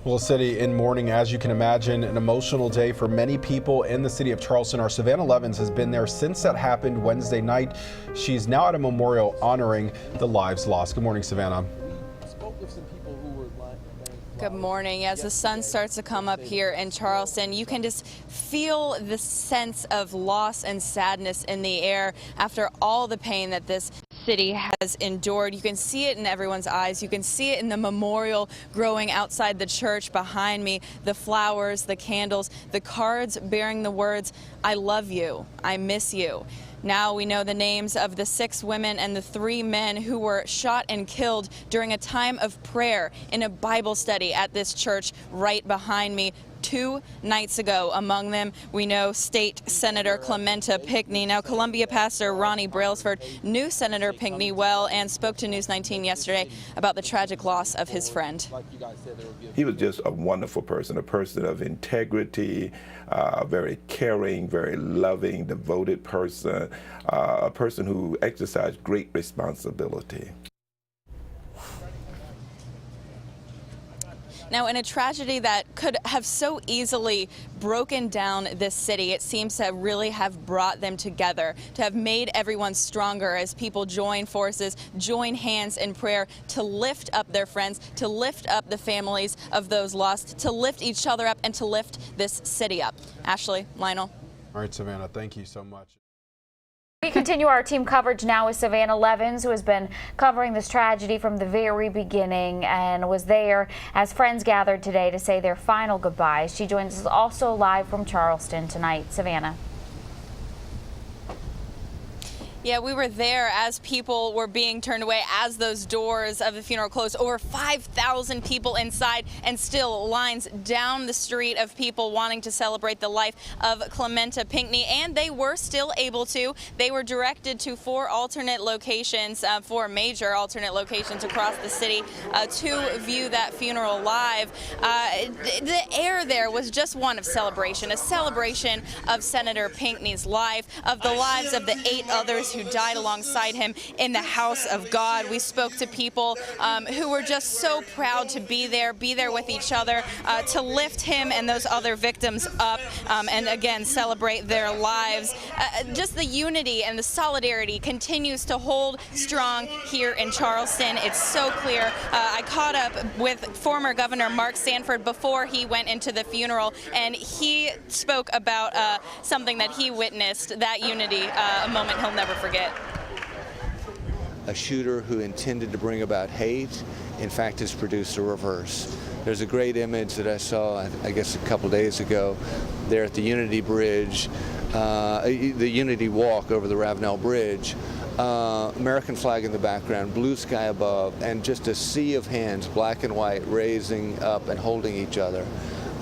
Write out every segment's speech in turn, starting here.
Well, city in mourning, as you can imagine, an emotional day for many people in the city of Charleston. Our Savannah Levins has been there since that happened Wednesday night. She's now at a memorial honoring the lives lost. Good morning, Savannah. Good morning. As the sun starts to come up here in Charleston, you can just feel the sense of loss and sadness in the air after all the pain that this city has endured. You can see it in everyone's eyes. You can see it in the memorial growing outside the church behind me, the flowers, the candles, the cards bearing the words, "I love you, I miss you." Now we know the names of the 6 women and the 3 men who were shot and killed during a time of prayer in a Bible study at this church right behind me 2 nights ago. Among them, we know State Senator Clementa Pinckney. Now, Columbia pastor Ronnie Brailsford knew Senator Pinckney well and spoke to News 19 yesterday about the tragic loss of his friend. He was just a wonderful person, a person of integrity, very caring, very loving, devoted person, a person who exercised great responsibility. Now, in a tragedy that could have so easily broken down this city, it seems to really have brought them together, to have made everyone stronger as people join forces, join hands in prayer to lift up their friends, to lift up the families of those lost, to lift each other up, and to lift this city up. Ashley, Lionel. All right, Savannah, thank you so much. We continue our team coverage now with Savannah Levins, who has been covering this tragedy from the very beginning and was there as friends gathered today to say their final goodbyes. She joins us also live from Charleston tonight. Savannah. Yeah, we were there as people were being turned away, as those doors of the funeral closed. Over 5,000 people inside, and still lines down the street of people wanting to celebrate the life of Clementa Pinckney. And they were still able to. They were directed to 4 alternate locations, 4 major alternate locations across the city to view that funeral live. The air there was just one of celebration, a celebration of Senator Pinckney's life, of the lives of the 8 others who died alongside him in the house of God. We spoke to people who were just so proud to be there with each other, to lift him and those other victims up, and again celebrate their lives. Just the unity and the solidarity continues to hold strong here in Charleston. It's so clear. I caught up with former Governor Mark Sanford before he went into the funeral, and he spoke about something that he witnessed, that unity, a moment he'll never forget. A shooter who intended to bring about hate, in fact, has produced a reverse. There's a great image that I saw, I guess, a couple days ago, there at the Unity Bridge, the Unity Walk over the Ravenel Bridge. American flag in the background, blue sky above, and just a sea of hands, black and white, raising up and holding each other.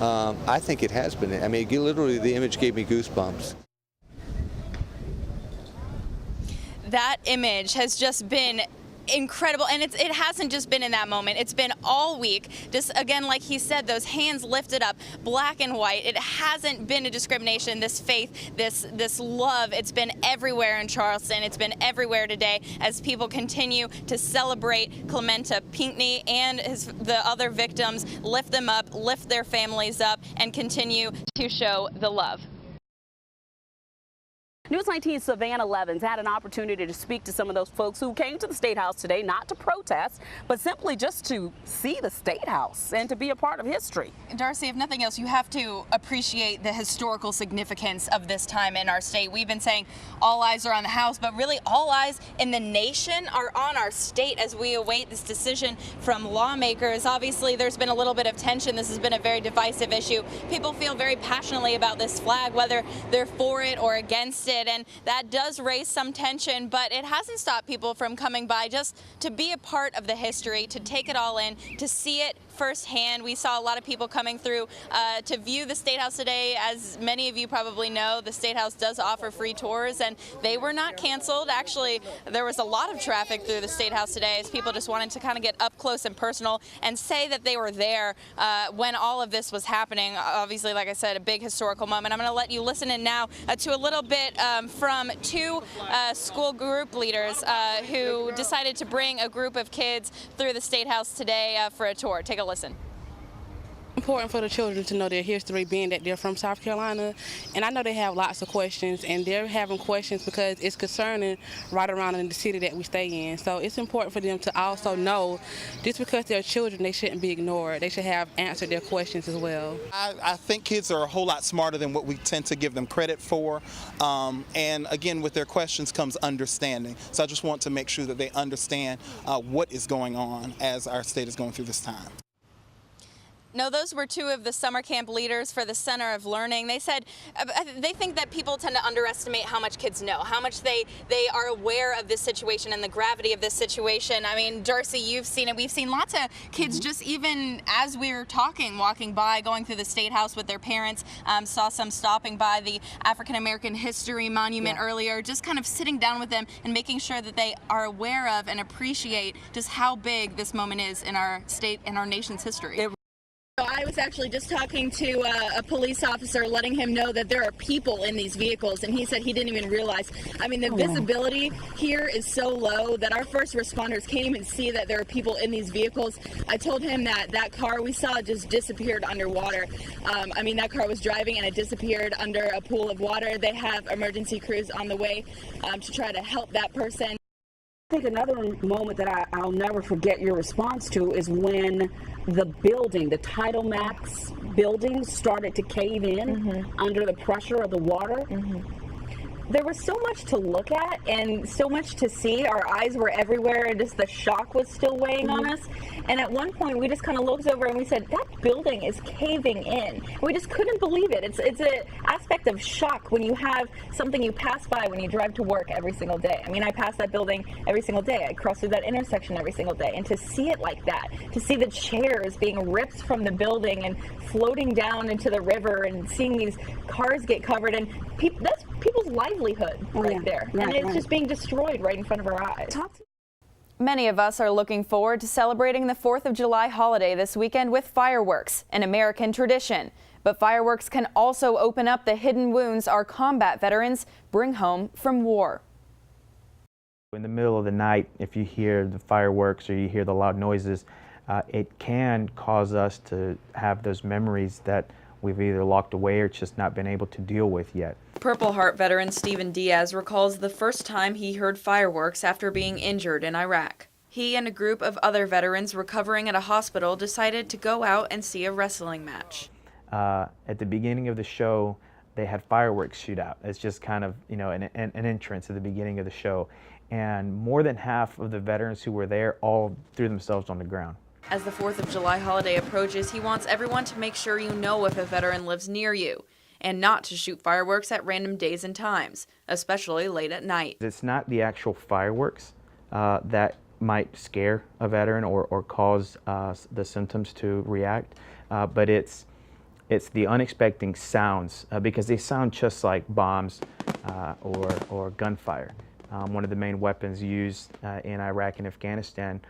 I think it has been. I mean, literally, the image gave me goosebumps. That image has just been incredible, and it hasn't just been in that moment. It's been all week. Just again, like he said, those hands lifted up, black and white. It hasn't been a discrimination, this faith, this love. It's been everywhere in Charleston. It's been everywhere today as people continue to celebrate Clementa Pinckney and the other victims, lift them up, lift their families up, and continue to show the love. News 19's Savannah Levins had an opportunity to speak to some of those folks who came to the State House today, not to protest, but simply just to see the State House and to be a part of history. Darcy, if nothing else, you have to appreciate the historical significance of this time in our state. We've been saying all eyes are on the House, but really all eyes in the nation are on our state as we await this decision from lawmakers. Obviously, there's been a little bit of tension. This has been a very divisive issue. People feel very passionately about this flag, whether they're for it or against it. And that does raise some tension, but it hasn't stopped people from coming by just to be a part of the history, to take it all in, to see it firsthand. We saw a lot of people coming through to view the State House today. As many of you probably know, the State House does offer free tours, and they were not canceled. Actually, there was a lot of traffic through the State House today as people just wanted to kind of get up close and personal and say that they were there when all of this was happening. Obviously, like I said, a big historical moment. I'm going to let you listen in now to a little bit from 2 school group leaders who decided to bring a group of kids through the State House today for a tour. Take a listen. important for the children to know their history, being that they're from South Carolina. And I know they have lots of questions, and they're having questions because it's concerning right around in the city that we stay in. So it's important for them to also know, just because they're children, they shouldn't be ignored. They should have answered their questions as well. I think kids are a whole lot smarter than what we tend to give them credit for. And again, with their questions comes understanding. So I just want to make sure that they understand what is going on as our state is going through this time. No, those were two of the summer camp leaders for the Center of Learning. They said they think that people tend to underestimate how much kids know, how much they are aware of this situation and the gravity of this situation. I mean, Darcy, you've seen it. We've seen lots of kids just even as we were talking, walking by, going through the State House with their parents. Saw some stopping by the African American History Monument earlier, just kind of sitting down with them and making sure that they are aware of and appreciate just how big this moment is in our state and our nation's history. I was actually just talking to a police officer, letting him know that there are people in these vehicles, and he said he didn't even realize. I mean, the visibility here is so low that our first responders can't even see that there are people in these vehicles. I told him that that car we saw just disappeared underwater. I mean, that car was driving and it disappeared under a pool of water. They have emergency crews on the way to try to help that person. I think another moment that I'll never forget your response to is when the building, the Tidal Max building, started to cave in under the pressure of the water. There was so much to look at and so much to see. Our eyes were everywhere, and just the shock was still weighing on us. And at one point, we just kind of looked over and we said, that building is caving in. We just couldn't believe it. It's an aspect of shock when you have something you pass by when you drive to work every single day. I mean, I pass that building every single day. I cross through that intersection every single day. And to see it like that, to see the chairs being ripped from the building and floating down into the river, and seeing these cars get covered, and that's people's livelihood there. And it's just being destroyed right in front of our eyes. Many of us are looking forward to celebrating the 4th of July holiday this weekend with fireworks, an American tradition. But fireworks can also open up the hidden wounds our combat veterans bring home from war. In the middle of the night, if you hear the fireworks or you hear the loud noises, it can cause us to have those memories that we've either locked away or just not been able to deal with yet. Purple Heart veteran Stephen Diaz recalls the first time he heard fireworks after being injured in Iraq. He and a group of other veterans recovering at a hospital decided to go out and see a wrestling match. At the beginning of the show, they had fireworks shoot out. It's just kind of, an entrance at the beginning of the show. And more than half of the veterans who were there all threw themselves on the ground. As the 4th of July holiday approaches, he wants everyone to make sure you know if a veteran lives near you, and not to shoot fireworks at random days and times, especially late at night. It's not the actual fireworks that might scare a veteran or cause the symptoms to react, but it's the unexpected sounds, because they sound just like bombs or gunfire. One of the main weapons used in Iraq and Afghanistan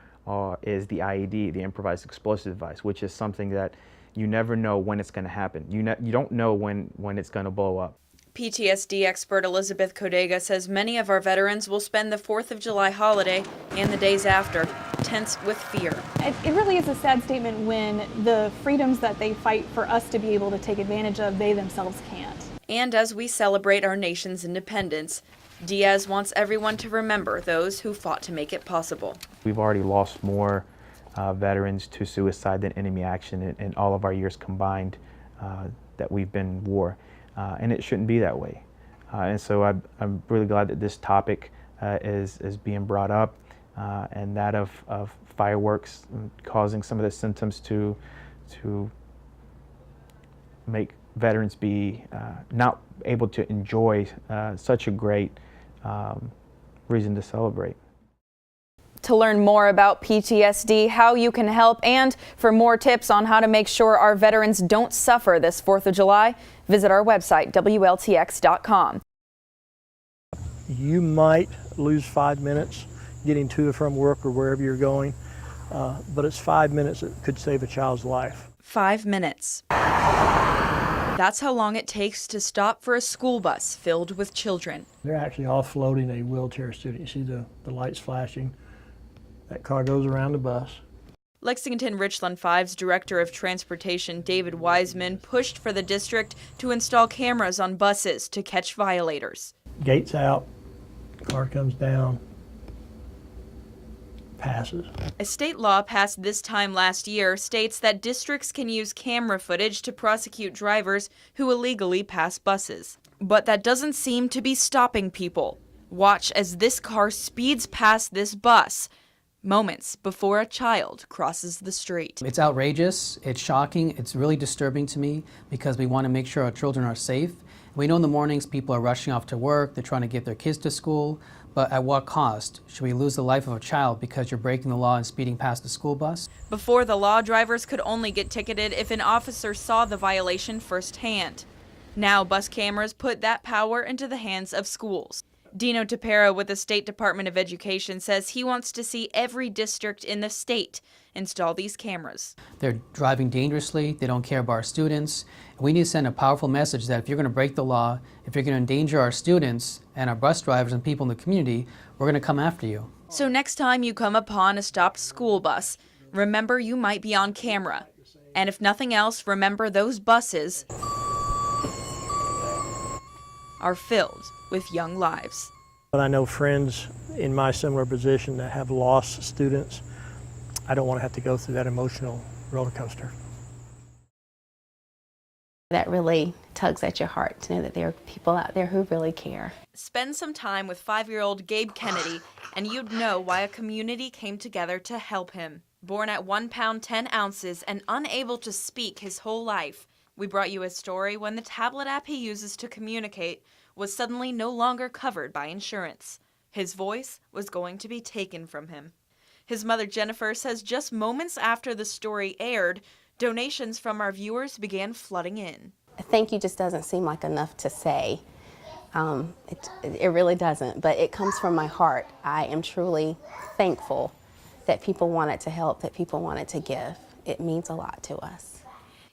is the IED, the improvised explosive device, which is something that you never know when it's going to happen. You don't know when it's going to blow up. PTSD expert Elizabeth Codega says many of our veterans will spend the 4th of July holiday and the days after tense with fear. It really is a sad statement when the freedoms that they fight for us to be able to take advantage of, they themselves can't. And as we celebrate our nation's independence, Diaz wants everyone to remember those who fought to make it possible. We've already lost more veterans to suicide than enemy action in all of our years combined that we've been in war. And it shouldn't be that way. And so I'm really glad that this topic is being brought up, and that of fireworks causing some of the symptoms to make veterans be not able to enjoy such a great reason to celebrate. To learn more about PTSD, how you can help, and for more tips on how to make sure our veterans don't suffer this 4th of July, visit our website, WLTX.com. You might lose 5 minutes getting to or from work or wherever you're going, but it's 5 minutes that could save a child's life. 5 minutes. That's how long it takes to stop for a school bus filled with children. They're actually offloading a wheelchair student. You see the lights flashing. That car goes around the bus. Lexington Richland 5's Director of Transportation, David Wiseman, pushed for the district to install cameras on buses to catch violators. Gates out, car comes down, passes. A state law passed this time last year states that districts can use camera footage to prosecute drivers who illegally pass buses. But that doesn't seem to be stopping people. Watch as this car speeds past this bus moments before a child crosses the street. It's outrageous, it's shocking, it's really disturbing to me because we want to make sure our children are safe. We know in the mornings people are rushing off to work, they're trying to get their kids to school, but at what cost? Should we lose the life of a child because you're breaking the law and speeding past the school bus? Before the law, drivers could only get ticketed if an officer saw the violation firsthand. Now bus cameras put that power into the hands of schools. Dino Tapera with the State Department of Education says he wants to see every district in the state install these cameras. They're driving dangerously, they don't care about our students. We need to send a powerful message that if you're going to break the law, if you're going to endanger our students and our bus drivers and people in the community, we're going to come after you. So next time you come upon a stopped school bus, remember you might be on camera. And if nothing else, remember those buses are filled with young lives. But I know friends in my similar position that have lost students. I don't want to have to go through that emotional roller coaster. That really tugs at your heart to know that there are people out there who really care. Spend some time with 5-year-old Gabe Kennedy and you'd know why a community came together to help him. Born at 1 pound 10 ounces and unable to speak his whole life, we brought you a story when the tablet app he uses to communicate was suddenly no longer covered by insurance. His voice was going to be taken from him. His mother, Jennifer, says just moments after the story aired, donations from our viewers began flooding in. Thank you just doesn't seem like enough to say. It really doesn't, but it comes from my heart. I am truly thankful that people wanted to help, that people wanted to give. It means a lot to us.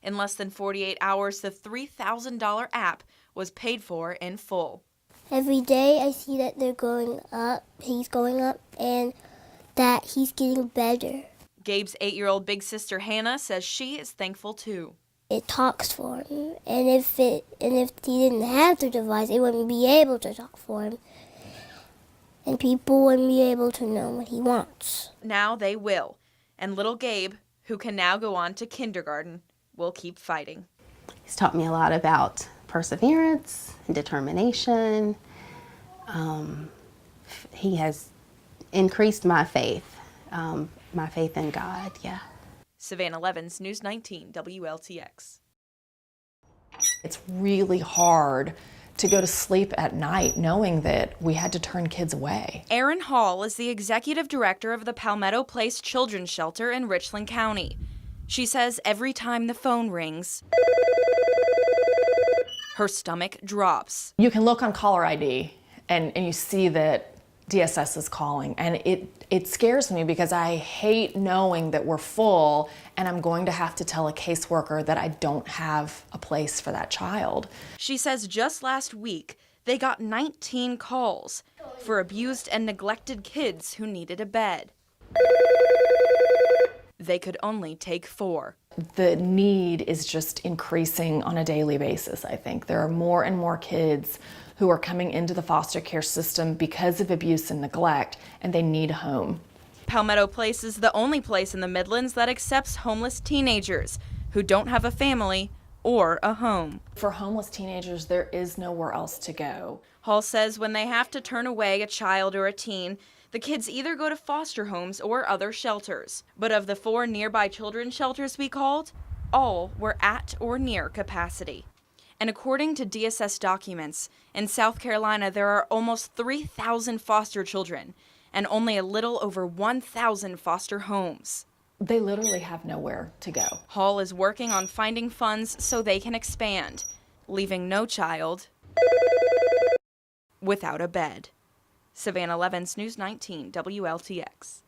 In less than 48 hours, the $3,000 app was paid for in full. Every day I see that they're going up, he's going up, and that he's getting better. Gabe's 8-year-old big sister Hannah says she is thankful too. It talks for him, and if he didn't have the device, it wouldn't be able to talk for him, and people wouldn't be able to know what he wants. Now they will, and little Gabe, who can now go on to kindergarten, will keep fighting. He's taught me a lot about perseverance and determination. He has increased my faith in God, yeah. Savannah Levins, News 19, WLTX. It's really hard to go to sleep at night knowing that we had to turn kids away. Erin Hall is the executive director of the Palmetto Place Children's Shelter in Richland County. She says every time the phone rings, her stomach drops. You can look on caller ID and you see that DSS is calling, and it scares me because I hate knowing that we're full and I'm going to have to tell a caseworker that I don't have a place for that child. She says just last week they got 19 calls for abused and neglected kids who needed a bed. They could only take 4. The need is just increasing on a daily basis, I think. There are more and more kids who are coming into the foster care system because of abuse and neglect, and they need a home. Palmetto Place is the only place in the Midlands that accepts homeless teenagers who don't have a family or a home. For homeless teenagers, there is nowhere else to go. Hall says when they have to turn away a child or a teen, the kids either go to foster homes or other shelters. But of the 4 nearby children's shelters we called, all were at or near capacity. And according to DSS documents, in South Carolina there are almost 3,000 foster children and only a little over 1,000 foster homes. They literally have nowhere to go. Hall is working on finding funds so they can expand, leaving no child without a bed. Savannah Levins, News 19, WLTX.